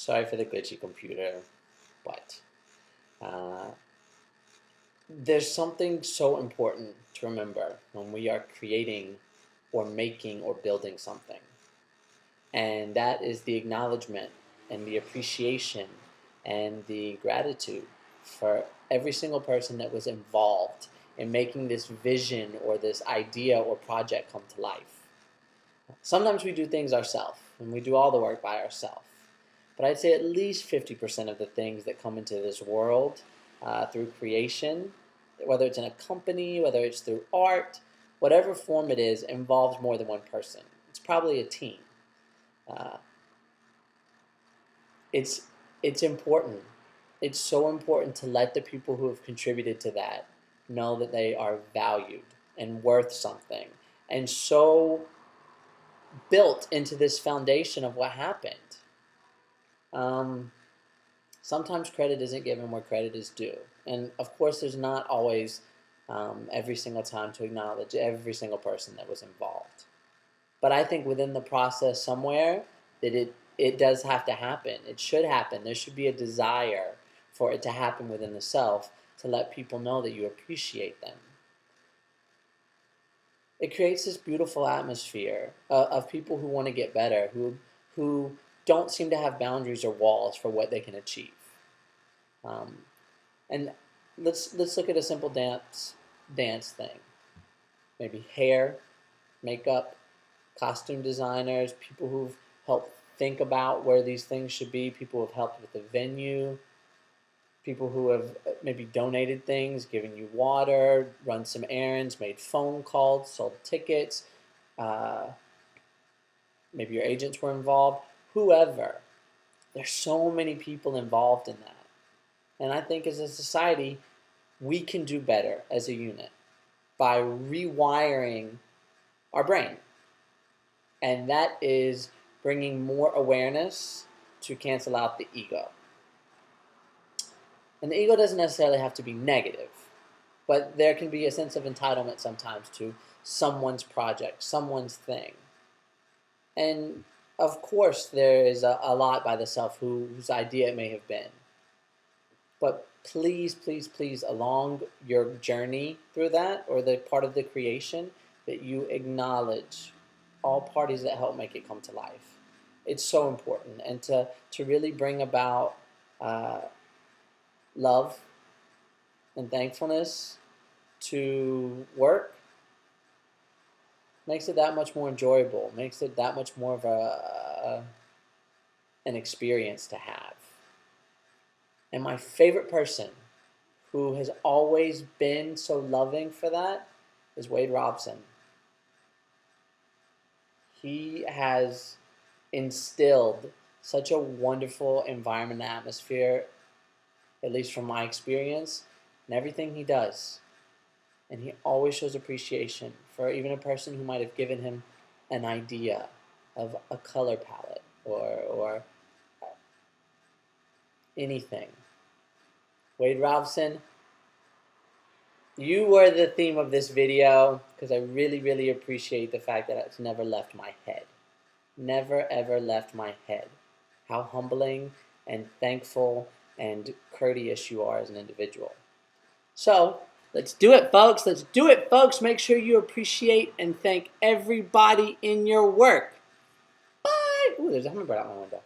Sorry for the glitchy computer, but there's something so important to remember when we are creating or making or building something. And that is the acknowledgement and the appreciation and the gratitude for every single person that was involved in making this vision or this idea or project come to life. Sometimes we do things ourselves, and we do all the work by ourselves. But I'd say at least 50% of the things that come into this world through creation, whether it's in a company, whether it's through art, whatever form it is, involves more than one person. It's probably a team. It's important. It's so important to let the people who have contributed to that know that they are valued and worth something, and so built into this foundation of what happened. Sometimes credit isn't given where credit is due. And of course, there's not always every single time to acknowledge every single person that was involved. But I think within the process somewhere that it does have to happen. It should happen. There should be a desire for it to happen within the self to let people know that you appreciate them. It creates this beautiful atmosphere of people who want to get better, who don't seem to have boundaries or walls for what they can achieve. And let's look at a simple dance thing. Maybe hair, makeup, costume designers, people who've helped think about where these things should be, people who have helped with the venue, people who have maybe donated things, given you water, run some errands, made phone calls, sold tickets, maybe your agents were involved, whoever. There's so many people involved in that. And I think as a society, we can do better as a unit by rewiring our brain. And that is bringing more awareness to cancel out the ego. And the ego doesn't necessarily have to be negative, but there can be a sense of entitlement sometimes to someone's project, someone's thing. And of course, there is a lot by the self whose idea it may have been. But please, please, please, along your journey through that, or the part of the creation, that you acknowledge all parties that help make it come to life. It's so important. And to really bring about love and thankfulness to work makes it that much more enjoyable, makes it that much more of an experience to have. And my favorite person who has always been so loving for that is Wade Robson. He has instilled such a wonderful environment and atmosphere, at least from my experience, in everything he does. And he always shows appreciation for even a person who might have given him an idea of a color palette or anything. Wade Robson, you were the theme of this video because I really, really appreciate the fact that it's never left my head. Never, ever left my head. How humbling and thankful and courteous you are as an individual. So, let's do it, folks. Let's do it, folks. Make sure you appreciate and thank everybody in your work. Bye. Ooh, there's a hummingbird out my window.